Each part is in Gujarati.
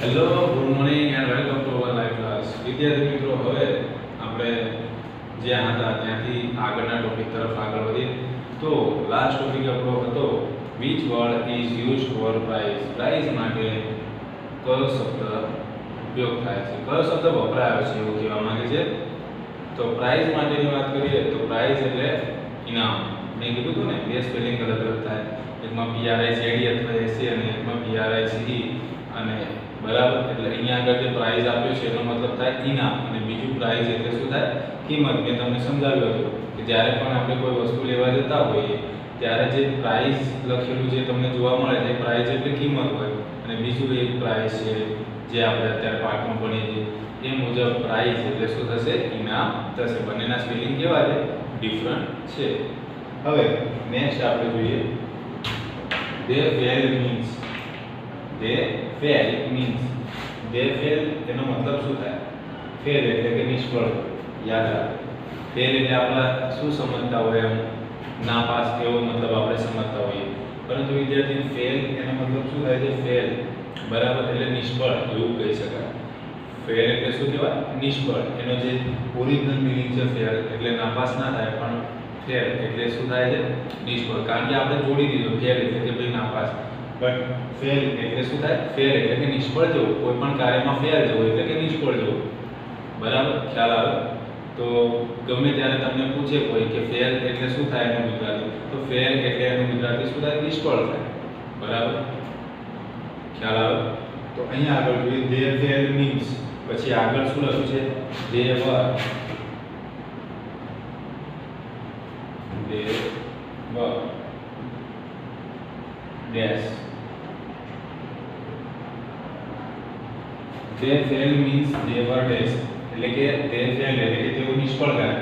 Hello, good morning and welcome to our live class. વિદ્યાર્થી મિત્રો, હવે આપણે જ્યાં હતા ત્યાંથી આગળના ટોપિક તરફ આગળ વધીએ. તો લાસ્ટ ટોપિક આપણો હતો which word is used for prize. Prize માટે કયો શબ્દ ઉપયોગ થાય છે, કયો શબ્દ વપરાયો છે એવું કહેવા માંગે છે. તો પ્રાઇઝ માટેની વાત કરીએ તો પ્રાઇઝ એટલે ઇનામ. મેં કીધું હતું ને, બે સ્પેલિંગ અલગ અલગ થાય. એકમાં PRIZD અથવા SC અને એકમાં PRICE અને બરાબર. એટલે અહીંયા આગળ જે પ્રાઇઝ આપ્યો છે એનો મતલબ થાય ઇનામ અને બીજું પ્રાઇઝ એટલે શું થાય, કિંમત. મેં તમને સમજાવ્યું હતું કે જ્યારે પણ આપણે કોઈ વસ્તુ લેવા જતા હોઈએ ત્યારે જે પ્રાઇઝ લખેલું જે તમને જોવા મળે છે પ્રાઇઝ એટલે કિંમત હોય, અને બીજું એક પ્રાઇઝ છે જે આપણે અત્યારે પાઠમાં ભણીએ છીએ એ મુજબ પ્રાઇઝ એટલે શું થશે, ઇનામ થશે. બંનેના સ્પેલિંગ કેવા છે, ડિફરન્ટ છે. હવે નેક્સ્ટ આપણે જોઈએ they fail means. they fail means they fail એનો મતલબ શું થાય, ફેલ એટલે કે નિષ્ફળ. યાદ રાખો, ફેલ એટલે આપણે શું સમજતા હોય, એમ નાપાસ એવો મતલબ આપણે સમજતા હોઈએ, પરંતુ વિદ્યાર્થી ફેલ એનો મતલબ શું થાય છે, ફેલ બરાબર એટલે નિષ્ફળ એવું કહી શકાય. ફેલ એટલે શું કહેવાય, નિષ્ફળ. એનો જે ઓરિજિનલ મીનિંગ છે ફેલ એટલે નાપાસ ના થાય, પણ ફેલ એટલે શું થાય છે, નિષ્ફળ. કારણ કે આપણે જોડી દીધું ફેલ એટલે કે ભાઈ નાપાસ, બટ ફેલ એટલે શું થાય, ફેલ એટલે કે નિષ્ફળ જવું. કોઈ પણ કાર્યમાં ફેલ જવું એટલે કે નિષ્ફળ જવું. બરાબર, ખ્યાલ આવે. તો ગમે ત્યારે તમને પૂછે કોઈ કે ફેલ એટલે શું થાય એનું ગુજરાતી, તો ફેલ એટલે એનું ગુજરાતી શું થાય, નિષ્ફળ થાય. બરાબર, ખ્યાલ આવે. તો અહીંયા આગળ જોઈએ they fail means, પછી આગળ શું લખ્યું છે, they were dash. they fail means they were dash. એટલે કે they fail એટલે કે તેઓ નિષ્ફળ ગયા.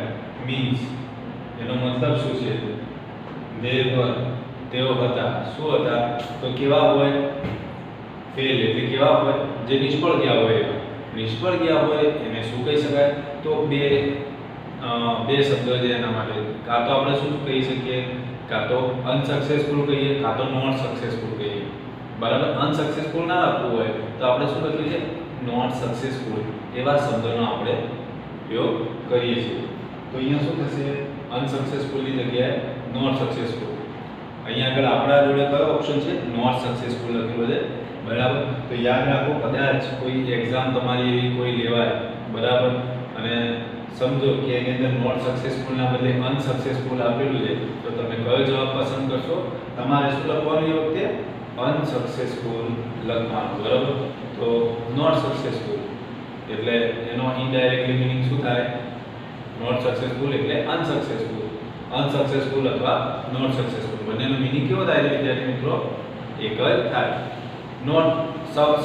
means એનો મતલબ શું છે, they were તેઓ હતા. શું હતા, તો કેવા હોય, ફેલ એટલે કેવા હોય, જે નિષ્ફળ ગયા હોય. નિષ્ફળ ગયા હોય એને શું કહી શકાય, તો બે શબ્દ છે એના માટે. કાં તો આપણે શું કહી શકીએ, કાં તો અનસક્સેસફુલ કહીએ, કાં તો નોટ સક્સેસફુલ કહીએ. બરાબર, અનસક્સેસફુલ ના લખવું હોય તો આપણે શું લખ્યું છે, નોટ સક્સેસફુલ. એવા શબ્દોનો આપણે ઉપયોગ કરીએ છીએ. તો અહીંયા શું થશે, અનસક્સેસફુલની જગ્યાએ નોટ સક્સેસફુલ. અહીંયા આગળ આપણા જોડે કયો ઓપ્શન છે, નોટ સક્સેસફુલ લખેલો છે. બરાબર, તો યાદ રાખો, કદાચ કોઈ એક્ઝામ તમારી એવી કોઈ લેવાય, બરાબર, અને સમજો કે એની અંદર નોટ સક્સેસફુલના બદલે અનસક્સેસફુલ આપેલું છે, તો તમે કયો જવાબ પસંદ કરશો, તમારે શું લખવાનું એ વખતે, અનસક્સેસફુલ લખવાનું. બરાબર, તો નોટ સક્સેસફુલ એટલે એનો ઇનડાયરેક્ટલી મીનિંગ શું થાય, નોટ સક્સેસફુલ એટલે અનસક્સેસફુલ. અનસક્સેસફુલ અથવા નોટ સક્સેસફુલ બંનેનો મીનિંગ કેવો થાય છે વિદ્યાર્થી મિત્રો, એક જ થાય. નોટ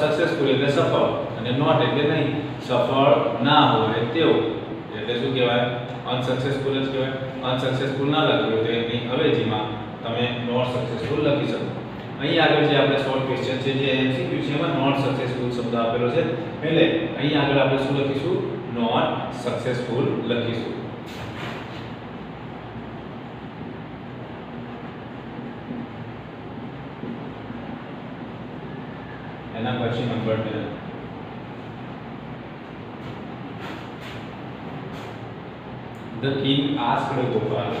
સક્સેસફુલ એટલે સફળ, અને નોટ એટલે નહીં, સફળ ના હોય તેવું, એટલે શું કહેવાય, અનસક્સેસફુલ જ કહેવાય. અનસક્સેસફુલ ના લખ્યું તો એની અવેજીમાં તમે નોટ સક્સેસફુલ લખી શકો. અહીં આગળ જે આપણે શોર્ટ ક્વેશ્ચન છે જે MCQ છે એમાં નોટ સક્સેસફુલ શબ્દ આપેલો છે, એટલે અહીં આગળ આપણે શું લખીશું, નોટ સક્સેસફુલ લખીશું. એના પછી number 2, The king asked Gopal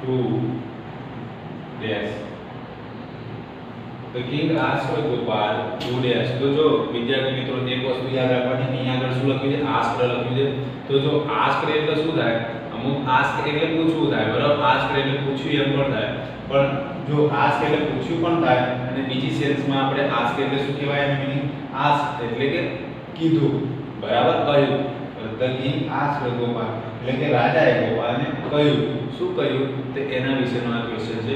to dash. The king asked Gopal to dash. તો જો વિદ્યાર્થી મિત્રો એક વસ્તુ યાદ રાખવાની, અહીંયા આગળ શું લખ્યું છે, asked લખ્યું છે. તો જો asked એટલે શું થાય, અમુક ask એટલે પૂછવું થાય. બરાબર, ask એટલે પૂછ્યું એમ પણ થાય, પણ જો ask એટલે પૂછ્યું પણ થાય અને બીજી સેન્સમાં આપણે ask એટલે શું કહેવાય, એની મીનિંગ ask એટલે કે કીધું, બરાબર, કહ્યું. The king asked Gopal એટલે કે રાજાએ ગોપાલને કહ્યું. શું કહ્યું, તો એના વિશેનો આ ક્વેશ્ચન છે.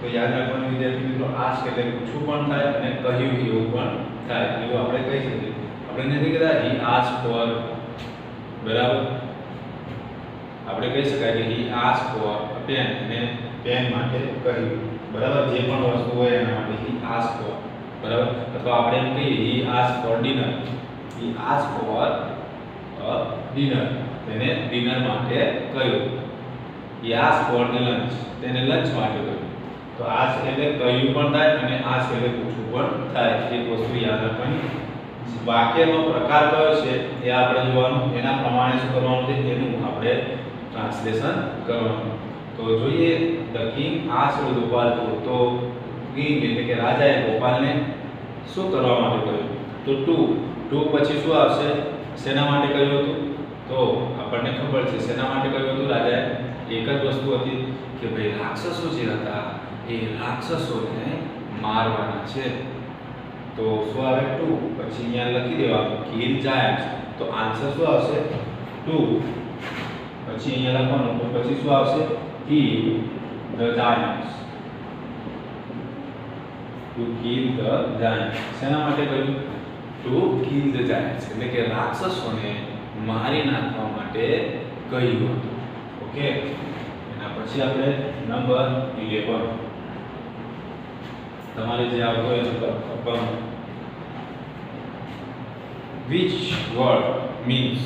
તો યાદ રાખવાનું વિદ્યાર્થી મિત્રો, ask એટલે પૂછવું પણ થાય અને કહ્યું એવું પણ થાય. એવું આપણે કહી શકીએ. આપણે નથી કહેતા he asked for, બરાબર, આપણે કહી શકાય કે he asked for a pen, અને પેન માટે કહ્યું. બરાબર, જે પણ વસ્તુ હોય એના માટે he asked for. બરાબર, અથવા આપણે એમ કહીએ he asked for dinner, he asked for a dinner, તેને ડિનર માટે કહ્યું. he asked for the lunch, તેને લંચ માટે કહ્યું. તો ask એટલે કહ્યું પણ થાય અને ask એટલે પૂછવું પણ થાય. એક વસ્તુ યાદ રાખવાની, વાક્યનો પ્રકાર કયો છે એ આપણે જોવાનું, એના પ્રમાણે શું કરવાનું છે એનું આપણે ટ્રાન્સલેશન કરવાનું. તો જોઈએ ધ કિંગ આસ્ક્ડ ગોપાલ તો કિંગ એટલે કે રાજાએ ગોપાલને શું કરવા માટે કહ્યું? તો ટુ પછી શું આવશે? શેના માટે કહ્યું હતું? તો આપણને ખબર છે શેના માટે કહ્યું હતું રાજાએ? એક જ વસ્તુ હતી કે ભાઈ રાક્ષસો જે હતા એ રાક્ષસોને મારવાના છે. તો શું આવે? ટુ પછી અહીંયા લખી દેવાનું કિલ જાયન્ટ્સ. તો આન્સર શું આવશે? ટુ પછી અહીંયા લખવાનું તો પછી શું આવશે? Kill the Giants. Two kill the Giants શેના માટે કહ્યું? ટુ કિલ ધ જાયન્ટ્સ એટલે કે રાક્ષસોને મારી નાખવા માટે કહ્યું હતું. ઓકે, એના પછી આપણે નંબર 11 તમારે જે આવતો હોય એ આપવાનું. which word means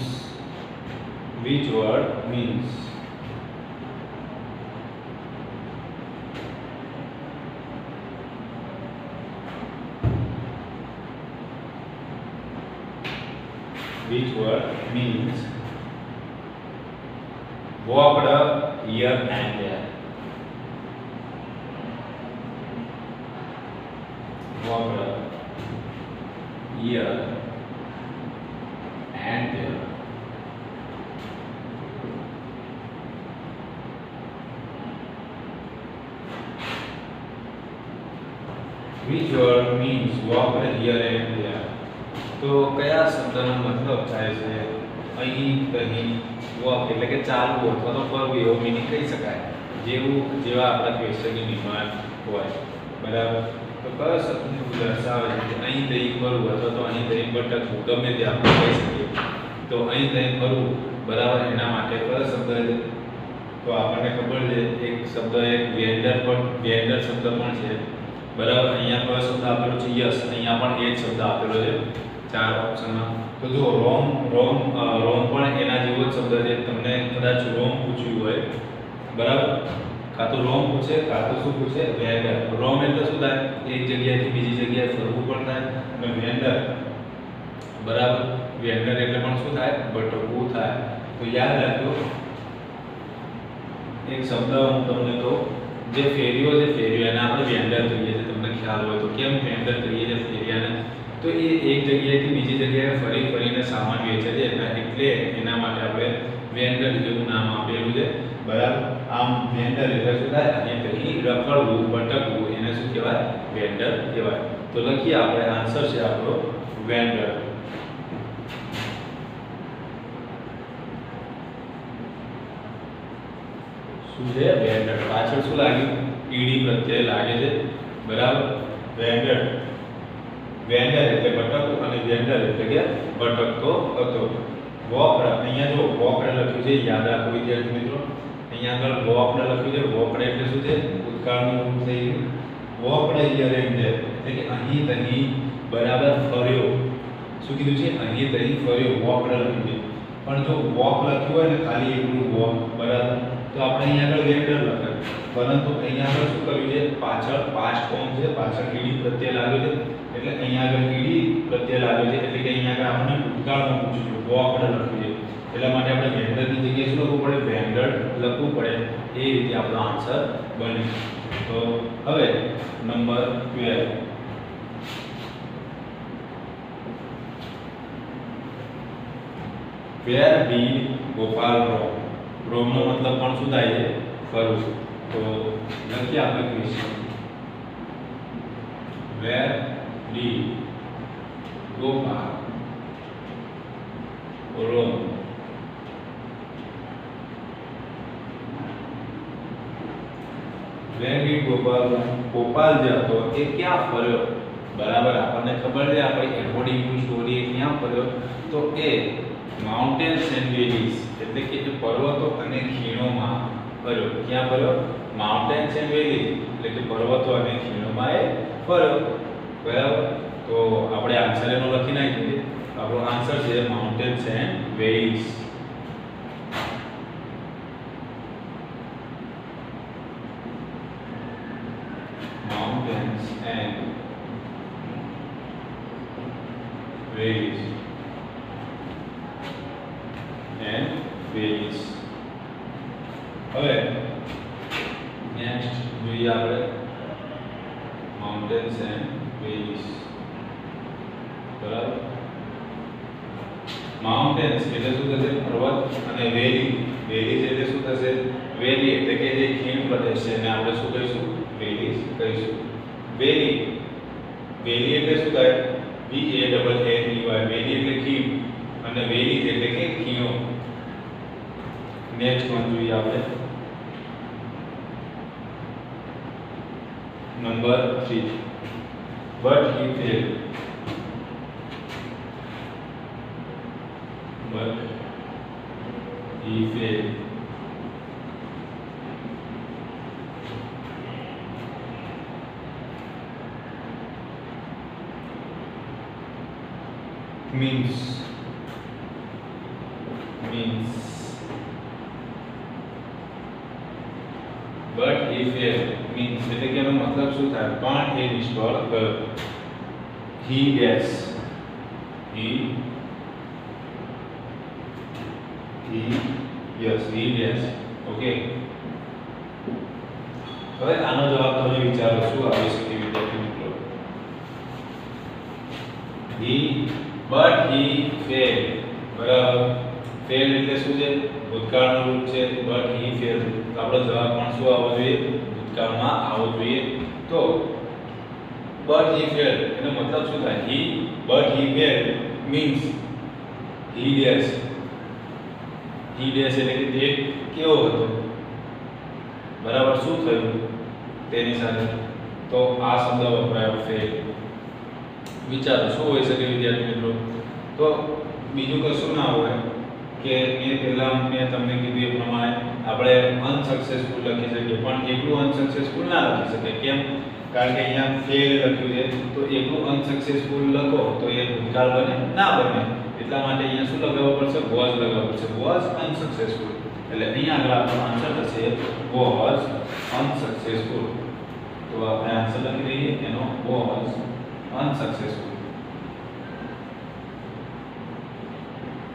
which word means which word means walked here and there, walked here and there. Which word means walked here and there? તો કયા શબ્દનો મતલબ થાય છે અહીં અહીં? વોક એટલે કે ચાલવું અથવા તો ફરવું એવો મીનિંગ કહી શકાય, જેવા આપણા ક્વેશ્ચનની ડિમાન્ડ હોય. બરાબર, તો કયો શબ્દ દર્શાવે છે કે અહીં દહીં ફરવું અથવા તો અહીં દહીં ભટકવું, ગમે તે આપણે કહી શકીએ. તો અહીં દહીં ફરવું બરાબર, એના માટે કયો શબ્દ છે? તો આપણને ખબર છે એક શબ્દ એક વેન્ડર શબ્દ પણ છે. બરાબર, અહીંયા કયો શબ્દ આપેલો છે? યસ, અહીંયા પણ એ જ શબ્દ આપેલો છે 4 ઓપ્શનમાં. તો જો રોમ પણ એના જેવો જ શબ્દ છે. તમને કદાચ રોમ પૂછ્યું હોય, બરાબર, કાં તો રોમ પૂછે કાં તો શું પૂછે? વેન્ડર. રોમ એટલે શું થાય? એક જગ્યાએથી બીજી જગ્યાએ ફરવું પણ થાય. અને વેન્ડર, બરાબર, વેન્ડર એટલે પણ શું થાય? ભટકવું થાય. તો યાદ રાખજો એક શબ્દ હું તમને તો જે ફેરીઓ એને આપણે વેન્ડર કહીએ છીએ. તમને ખ્યાલ હોય તો કેમ વેન્ડર કહીએ છીએ ફેરિયાને? તો એ એક જગ્યાએથી બીજી જગ્યાએ ફરીને સામાન વેચે છે એટલે એના માટે આપણે વેન્ડર જેવું નામ આપેલું છે. બરાબર, આમ વેન્ડર એટલે શું થાય? અહીંયા કहीं રખડવું ભટકવું એને શું કહેવાય? વેન્ડર કહેવાય. તો લખીએ આપણે, આન્સર છે આપણો વેન્ડર. શું છે? વેન્ડર. પાછળ શું લાગ્યું? ઈડી પ્રત્યય લાગે છે. બરાબર, વેન્ડર એટલે ભટકવું અને વેન્ડર એટલે કે ભટકતો હતો. વોકડ, અહીંયા જો વોકડ લખ્યું છે, યાદ રાખો વિદ્યાર્થી મિત્રો. અહીંયા આગળ વોકડ લખ્યું છે. વોકડ એટલે શું છે? ભૂતકાળનું રૂપ થઈ ગયું. વોકડ હિયર એન્ડ ધેર એટલે કે અહીં તહીં બરાબર ફર્યો. શું કીધું છે? અહીં તહીં ફર્યો. વોકડ લખ્યું છે. પણ જો વોક લખ્યું હોય ને ખાલી એકલું વોક, બરાબર, તો આપણે અહીંયા આગળ વેન્ડર લખાય. પરંતુ અહીંયા આગળ શું કર્યું છે? પાછળ પાસ્ટ ફોર્મ છે, પાછળ ઈડી પ્રત્યય લાગ્યો છે એટલે અહીંયા આગળ ઈડી પ્રત્યય લાગ્યો છે એટલે કે અહીંયા આગળ આપણને ભૂતકાળમાં પૂછ્યું વોકડ લખ્યું છે. એટલા માટે આપણે વેન્ડરની જગ્યાએ શું લખવું પડે? વેન્ડર લખવું પડે. એ રીતે આપણો આન્સર બને. તો હવે number 12 where did Gopal roam? રોમનો મતલબ પણ શું થાય છે? ફરવું. તો લખીએ આપણે question. Where did Gopal roam? Where did Gopal roam? Gopal જે હતો એ ક્યાં ફર્યો? બરાબર, આપણને ખબર છે આપણી એકોર્ડિંગ ટુ સ્ટોરી ક્યાં ફર્યો? તો એ માઉન્ટેન્સ એન્ડ વેલીઝ એટલે કે જે પર્વતો અને ખીણોમાં ફર્યો. ક્યાં ફર્યો? માઉન્ટેન્સ એન્ડ વેલીઝ એટલે કે પર્વતો અને ખીણોમાં એ ફર્યો. બરાબર. તો આપણે આન્સર એનો લખી નાખીએ. આપણો આન્સર છે mountains and valleys. Mountains and valleys and valleys. હવે નેક્સ્ટ જોઈએ આપણે માઉન્ટેન્સ એન્ડ વેલીઝ. બરાબર. માઉન્ટેન્સ એટલે શું થશે? પર્વત. અને વેલી, વેલીઝ એટલે શું થશે? વેલી એટલે કે જે ખીણ પ્રદેશ છે એને આપણે શું કહીશું? વેલીઝ કહીશું. વેલી, વેલી એટલે શું થાય? VALLEY. વેલી એટલે ખીણ અને વેલીઝ એટલે કે ખીણો. નેક્સ્ટ વન જોઈએ આપણે number 3. But he failed. But he failed. Means but he failed means એટલે કે એનો મતલબ શું થાય? પણ એ નિષ્ફળ ગયો. he dash okay. હવે આનો જવાબ તમે વિચારો શું આવી શકે વિદ્યાર્થી મિત્રો? but he failed. બરાબર. fail એટલે શું છે? ભૂતકાળનું રૂપ છે. but he failed તો આપણો જવાબ પણ શું આવવો જોઈએ? ભૂતકાળમાં આવવો જોઈએ. તો but he failed એનો મતલબ શું થાય? but he failed means he dash એટલે કે તે કેવો હતો? બરાબર. શું થયું તેની સાથે? તો આ શબ્દ વપરાયો fail. વિચારો શું હોઈ શકે વિદ્યાર્થી મિત્રો? તો બીજું કશું ના હોય કે એ પહેલા મેં તમને કીધું એ પ્રમાણે આપણે અનસક્સેસફુલ લખી શકીએ, પણ એકલું અનસક્સેસફુલ ના લખી શકીએ. કેમ? કારણ કે અહીંયા ફેલ લખ્યું છે તો એકલું અનસક્સેસફુલ લખો તો એ ભૂતકાળ બને ના બને. એટલા માટે અહીંયા શું લગાવવું પડશે? વોઝ લગાવવું પડશે. વોઝ અનસક્સેસફુલ એટલે અહીંયા આગળ આપણો આન્સર થશે વોઝ અનસક્સેસફુલ. તો આપણે આન્સર લખી દઈએ એનો વોઝ unsuccessful.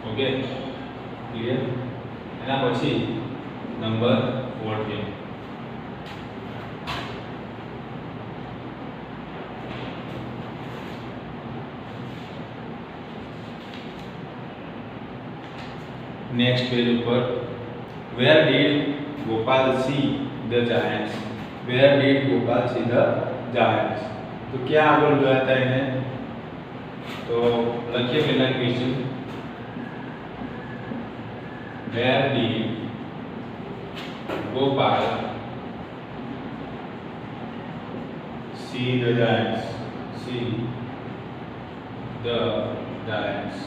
Okay clear? એના પછી નંબર 14. નેક્સ્ટ પેજ ઉપર where did Gopal see the giants? Where did Gopal see the giants? तो क्या આગળ જોયા હતા એને? તો લખીએ પહેલા question. Where did Gopal see the giants? See the giants.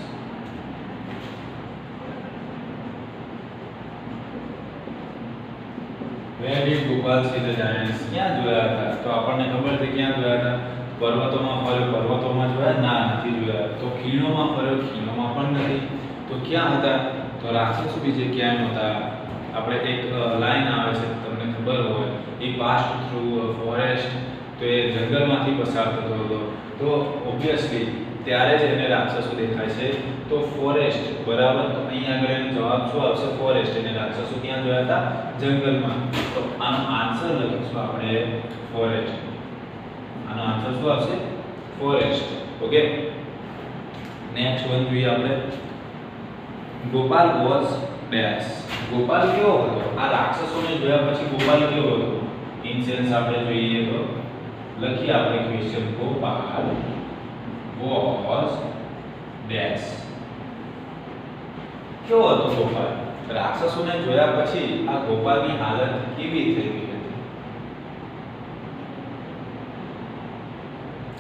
Where did Gopal see the giants? ક્યાં જોયા હતા? તો આપણને ખબર છે ક્યાં જોયા હતા? પર્વતોમાં ફર્યો, પર્વતોમાં જોયા? ના, નથી જોયા. તો ખીણોમાં ફર્યો, ખીણોમાં પણ નથી. તો ક્યાં હતા? તો રાક્ષસો બીજે ક્યાં નહોતા. આપણે એક લાઈન આવે છે તમને ખબર હોય, એ પાસ્ડ થ્રુ ફોરેસ્ટ. તો એ જંગલમાંથી પસાર થતો હતો. તો ઓબ્વિયસલી ત્યારે જ એને રાક્ષસો દેખાય છે. તો ફોરેસ્ટ. બરાબર. તો અહીંયા આગળ એનો જવાબ શું આવશે? ફોરેસ્ટ. એને રાક્ષસો ક્યાં જોયા હતા? જંગલમાં. તો આનો આન્સર લખીશું આપણે ફોરેસ્ટ. આનો આન્સર શું આવશે? ફોરેસ્ટ. ઓકે. નેક્સ્ટ વન જોઈએ આપણે. Gopal was dash. ગોપાલ કેવો હતો? આ રાક્ષસોને જોયા પછી ગોપાલ કેવો હતો? ઇન સેન્સ આપણે જોઈએ તો લખીએ આપણે ક્વેશ્ચન. Gopal was dash. કેવો હતો ગોપાલ? રાક્ષસોને જોયા પછી આ ગોપાલની હાલત કેવી થઈ ગઈ હતી?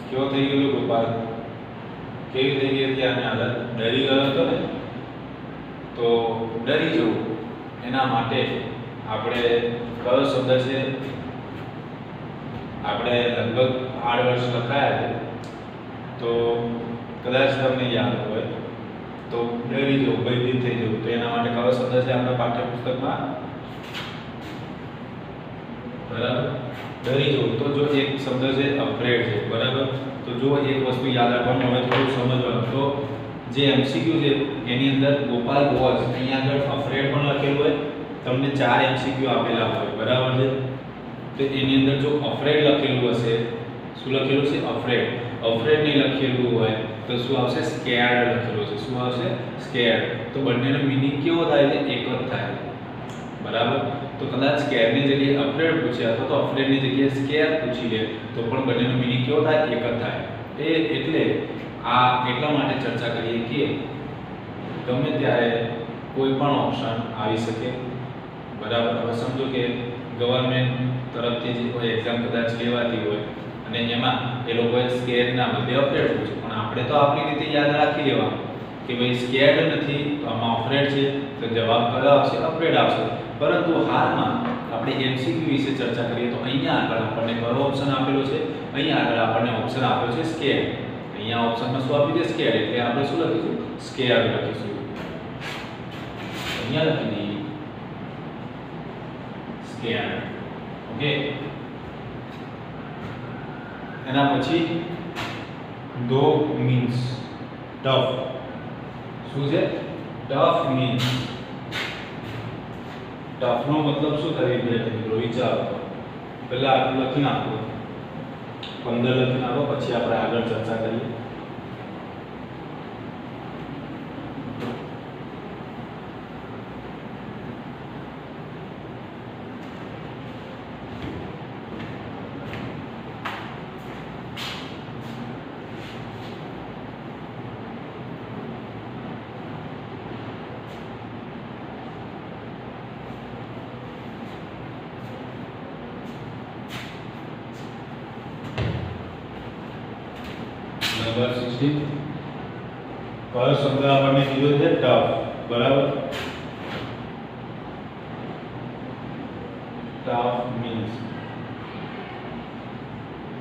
કેવો થઈ ગયો ગોપાલ? કેવી થઈ ગઈ હતી આની હાલત? ડરી ગયો હતો ને? તો ડરી જવું એના માટે આપણે કયો શબ્દ છે? આપણે લગભગ 8 વર્ષ લખાયા છે તો કદાચ તમને યાદ હોય તો ડરી જવું, ભયભીત થઈ જવું, તો એના માટે કયો શબ્દ છે આપણા પાઠ્યપુસ્તકમાં? બરાબર, ડરી જવું. તો જો એક શબ્દ છે અફ્રેડ છે, બરાબર. તો જો એક વસ્તુ યાદ રાખવાનું, હવે થોડું સમજવાનું. તો જે એમસીક્યુ છે એની અંદર ગોપાલ વોઝ, અહીંયા આગળ અફ્રેડ પણ લખેલું હોય, તમને 4 એમસીક્યુ આપેલા હોય, બરાબર છે. તો એની અંદર જો અફ્રેડ લખેલું હશે, શું લખેલું છે? અફ્રેડ. અફ્રેડ નહીં લખેલું હોય તો શું આવશે? સ્કેર્ડ લખેલું છે. શું આવશે? સ્કેર્ડ. તો બંનેનો મીનિંગ કેવો થાય છે? એક જ થાય, બરાબર. તો કદાચ સ્કેરની જગ્યાએ અફ્રેડ પૂછે અથવા તો અફ્રેડની જગ્યાએ સ્કેર પૂછી લે તો પણ બંનેનો મીનિંગ કેવો થાય? એક જ થાય. એટલે આ એટલા માટે ચર્ચા કરીએ કે ગમે ત્યારે કોઈ પણ ઓપ્શન આવી શકે, બરાબર. હવે સમજો કે ગવર્નમેન્ટ તરફથી જે કોઈ એક્ઝામ કદાચ લેવાતી હોય અને એમાં એ લોકોએ સ્કેર ના બદલે અફ્રેડ પૂછે, પણ આપણે તો આપણી રીતે યાદ રાખી લેવાનું કે ભાઈ સ્કેર્ડ નથી તો આમાં અફ્રેડ છે, તો જવાબ કયો આવશે? અફ્રેડ આવશે. પરંતુ હાલમાં આપણે એમસીક્યુ વિશે ચર્ચા કરીએ તો અહીંયા આગળ આપણને કયો ઓપ્શન આપેલો છે? અહીંયા આગળ આપણને ઓપ્શન આપ્યો છે સ્કેર. અહીંયા ઓપ્શનમાં શું આપ્યું છે? સ્કેર. એટલે આપણે શું લખીશું? સ્કેર લખીશું. અહીંયા લખી દઈએ સ્કેર. ઓકે. એના પછી ડોગ મીન્સ ટફ. શું છે? Tough means. ટફ નો મતલબ શું થાય વિદ્યાર્થી મિત્રો? વિચારો. પહેલા આટલું લખી નાખો, 15 લખી નાખો, પછી આપણે આગળ ચર્ચા કરીએ. નંબર 16 કયો શબ્દ આપણને કીધો છે? ટફ, બરાબર. Tough means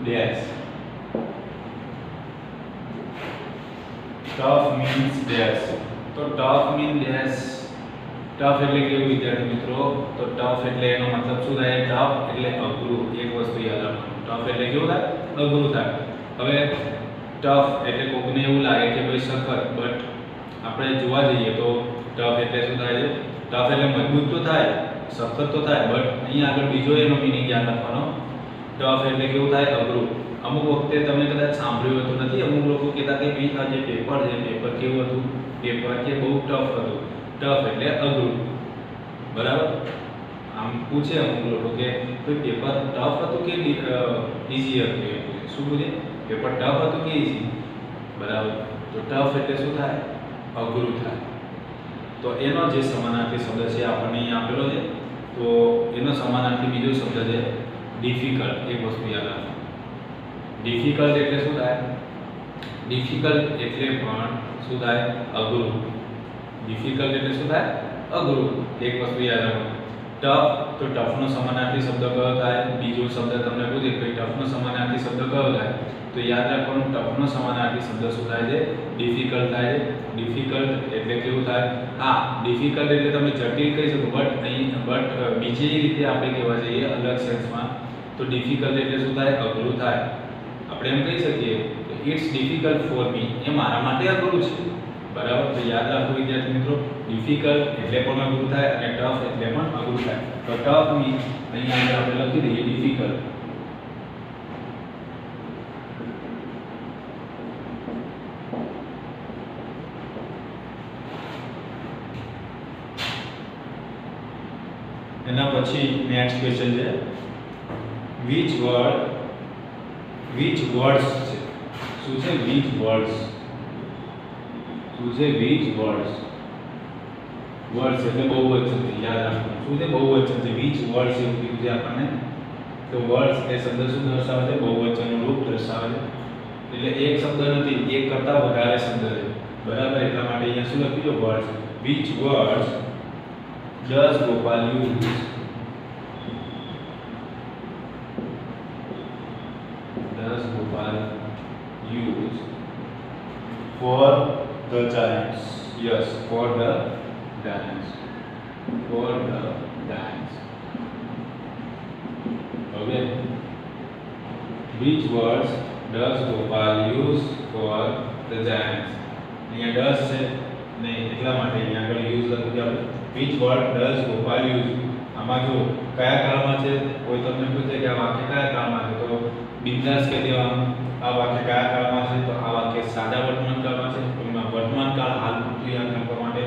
dash. Tough means dash. તો ટફ મીન ડેશ. ટફ એટલે કેવું વિદ્યાર્થી મિત્રો? તો ટફ એટલે એનો મતલબ શું થાય? ટફ એટલે અઘરું. એક વસ્તુ યાદ રાખવાનું, ટફ એટલે કેવું થાય? અઘરું થાય. હવે ટફ એટલે કોકને એવું લાગે કે ભાઈ સખત, બટ આપણે જોવા જઈએ તો ટફ એટલે શું થાય છે? ટફ એટલે મજબૂત તો થાય, સખત તો થાય, બટ અહીંયા આગળ બીજો એનો મીનિંગ યાદ રાખવાનો. ટફ એટલે કેવું થાય? અઘરું. અમુક વખતે તમે કદાચ સાંભળ્યું હતું નથી, અમુક લોકો કહેતા કે ભાઈ આ જે પેપર છે, પેપર કેવું હતું? પેપર કે બહુ ટફ હતું. ટફ એટલે અઘરું, બરાબર. આમ પૂછે અમુક લોકો કે ભાઈ પેપર ટફ હતું કે ઈઝી હતું? શું પૂછે? પેપર ટફ હતું કે ઈઝી? બરાબર. તો ટફ એટલે શું થાય? અઘરું થાય. તો એનો જે સમાનાર્થી શબ્દ છે આપણને અહીં આપેલો છે. તો એનો સમાનાર્થી બીજો શબ્દ છે ડિફિકલ્ટ. એક વસ્તુ યાદ રાખો, ડિફિકલ્ટ એટલે શું થાય? ડિફિકલ્ટ એટલે પણ શું થાય? અઘરું. ડિફિકલ્ટ એટલે શું થાય? અઘરું. એક વસ્તુ યાદ રાખો, ટફ. તો ટફનો સમાનાર્થી શબ્દ કયો થાય? બીજો શબ્દ તમને પૂછે કે ટફનો સમાનાર્થી શબ્દ કયો થાય? તો યાદ રાખવાનું, ટફનો સમાનાર્થી શબ્દ શું થાય છે? ડિફિકલ્ટ થાય છે. ડિફિકલ્ટ એટલે કેવું થાય? હા, ડિફિકલ્ટ એટલે તમે જટિલ કહી શકો, બટ બીજી રીતે આપણે કહેવા જઈએ અલગ સેન્સમાં તો ડિફિકલ્ટ એટલે શું થાય? અઘરું થાય. આપણે એમ કહી શકીએ કે ઇટ્સ ડિફિકલ્ટ ફોર મી, એ મારા માટે અઘરું છે, બરાબર. તો યાદ રાખો વિદ્યાર્થી મિત્રો, ડિફિકલ્ટ એટલે પણ અઘરું થાય અને ટફ એટલે પણ અઘરું થાય. તો ટફ મીન્સ અહીંયા આપણે લખી દઈએ ડિફિકલ્ટ. એના પછી નેક્સ્ટ ક્વેશ્ચન છે which words છે. શું છે? which words. શું છે? which words. વર્ડ્સ એટલે બહુવચન છે, યાદ રાખવાનું. શું છે? બહુવચન છે. which words એવું કીધું છે આપણને. તો વર્ડ્સ એ શબ્દ શું દર્શાવે છે? બહુવચનનું રૂપ દર્શાવે છે. એટલે એક શબ્દ નથી, એક કરતાં વધારે શબ્દ છે, બરાબર. એટલા માટે અહીંયા શું લખ્યું છે? Words. which words does Gopal use? Does Gopal use for the giants. Yes, for the giants. For the giants. Okay. Which words does Gopal use for the giants? અહીંયા does છે ને એટલા માટે અહીંયા આગળ use લખ્યું છે આપણે. Which word does Gopal use? આમાં જો કયા કાળમાં છે, કોઈ તમને પૂછે કે આ વાક્ય કયા કાળમાં છે, તો બિંદાસ કહી દેવાનું આ વાક્ય કયા કાળમાં છે, તો આ વાક્ય સાદા વર્તમાન કાળમાં છે. એમાં વર્તમાન કાળ હાલ પૂરતું યાદ રાખવા માટે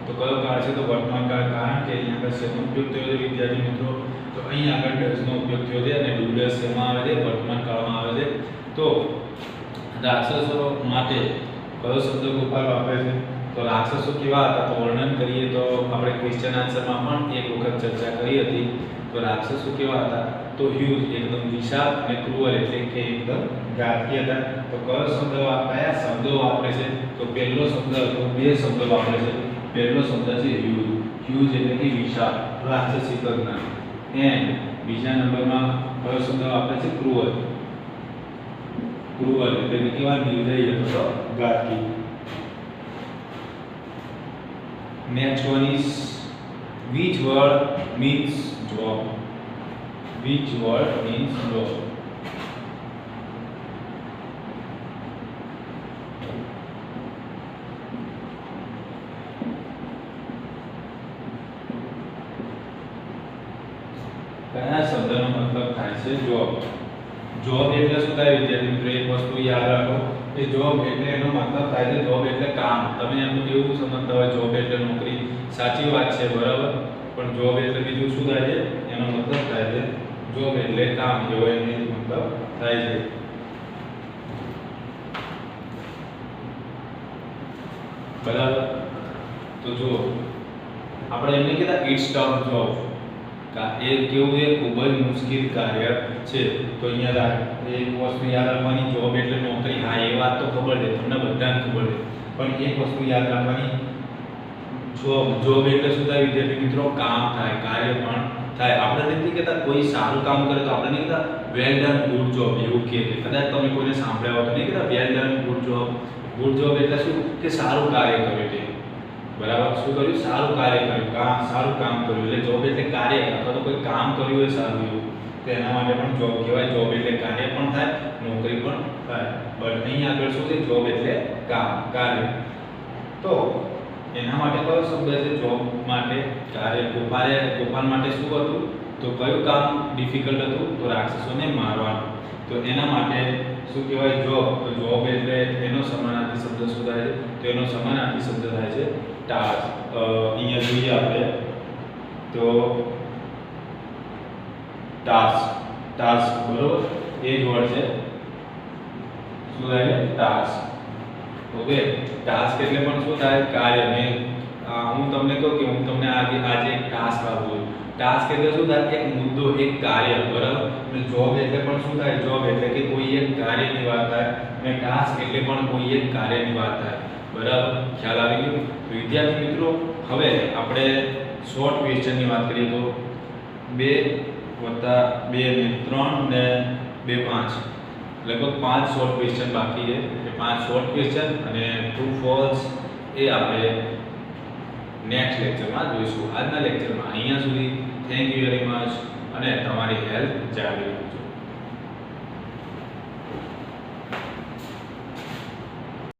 તો કયો કાળ છે, તો વર્તમાન કાળ, કારણ કે અહીંયા આગળ શેનો ઉપયોગ થયો છે વિદ્યાર્થી મિત્રો, તો અહીં આગળ does નો ઉપયોગ થયો છે અને do does શેમાં આવે છે, વર્તમાન કાળમાં આવે છે. તો રાક્ષસો માટે કયો શબ્દ ગોપાલ વાપરે છે, તો રાક્ષસો કેવા હતા તો વર્ણન કરીએ તો આપણે ક્વેશ્ચન આન્સરમાં પણ એક વખત ચર્ચા કરી હતી. તો રાક્ષસો કેવા હતા, તો હ્યુજ એકદમ વિશાળ અને ક્રૂઅલ એટલે કે એકદમ ઘાતકી હતા. તો કયો શબ્દ કયા શબ્દો વાપરે છે, તો પહેલો શબ્દ હતો, બે શબ્દો વાપરે છે. પહેલો શબ્દ છે હ્યુજ, હ્યુજ એટલે કે વિશાળ રાક્ષસી કદના, એન્ડ બીજા નંબરમાં કયો શબ્દ વાપરે છે, ક્રૂઅલ, ક્રૂઅલ એટલે કે કેવા નિર્દયી હતો, ઘાતકી. Next one is which word means job? Which word means job? કયા શબ્દનો મતલબ થાય છે જોબ? જોબ એટલે શું થાય વિદ્યાર્થી મિત્રો, એક વસ્તુ યાદ રાખો કે જોબ એટલે એનો મતલબ થાય છે, જોબ એટલે કામ. તમે એમ એવું સમજતા હોય જોબ એટલે નોકરી, સાચી વાત છે બરાબર, પણ જોબ એટલે બીજું શું થાય છે, એનો મતલબ થાય છે જોબ એટલે કામ, એવો એનો મતલબ થાય છે. બરાબર, તો જો આપણે એમને કીધા ઇટ્સ ટફ જોબ, એ કેવું એ ખૂબ જ મુશ્કેલ કાર્ય છે. તો અહીંયા એક વસ્તુ યાદ રાખવાની, જોબ એટલે નોકરી, હા એ વાત તો ખબર છે, તમને બધાને ખબર છે, પણ એક વસ્તુ યાદ રાખવાની, જોબ એટલે શું થાય વિદ્યાર્થી મિત્રો, કામ થાય, કાર્ય પણ થાય. આપણે નથી કહેતા કોઈ સારું કામ કરે તો આપણે નહીં કહેતા વેલ ડન ગુડ જોબ, એવું કહે છે. કદાચ તમે કોઈને સાંભળ્યા હોય તો નહીં કહેતા well done good job. Good job એટલે શું, કે સારું કાર્ય કર્યું છે, બરાબર, શું કર્યું, સારું કાર્ય કર્યું, કામ, સારું કામ કર્યું. એટલે જોબ એટલે કાર્ય અથવા તો કોઈ કામ કર્યું હોય સારું એવું, તો એના માટે પણ જોબ કહેવાય. જોબ એટલે કાર્ય પણ થાય, નોકરી પણ થાય, બટ અહીં આગળ શું છે, જોબ એટલે કામ, કાર્ય. તો એના માટે કયો શબ્દ છે જોબ માટે, કાર્ય. ગોપાલ માટે શું હતું, તો કયું કામ ડિફિકલ્ટ હતું, તો રાક્ષસોને મારવાનું. તો એના માટે શું કહેવાય, જોબ. તો જોબ એટલે એનો સમાનાર્થી શબ્દ શું થાય છે, તો એનો સમાનાર્થી શબ્દ થાય છે ટાસ્ક. અહીંયા જોઈએ આપણે તો ટાસ્ક, ટાસ્ક બરોબર, એ જ વર્ડ છે, શું થાય છે, ટાસ્ક. ઓકે, ટાસ્ક એટલે પણ શું થાય, કાર્ય. ને હું તમને કહું કે હું તમને આજે એક ટાસ્ક આપું છું, ટાસ્ક એટલે શું થાય, એક મુદ્દો, એક કાર્ય, બરાબર. અને જોબ એટલે પણ શું થાય, જોબ એટલે કે કોઈ એક કાર્યની વાત થાય, અને ટાસ્ક એટલે પણ કોઈ એક કાર્યની વાત થાય, બરાબર. ખ્યાલ આવી ગયો? તો વિદ્યાર્થી મિત્રો હવે આપણે શોર્ટ ક્વેશ્ચનની વાત કરીએ તો 2 + 2 ને 3 ને 2 5 લગભગ 5 શોર્ટ ક્વેશ્ચન બાકી છે. એ 5 શોર્ટ ક્વેશ્ચન અને ટ્રુ ફોલ્સ એ આપણે નેક્સ્ટ લેક્ચરમાં જોઈશું. આજના લેક્ચરમાં અહીંયા સુધી. થેન્ક યુ વેરી મચ અને તમારી હેલ્પ જાળવી રાખજો.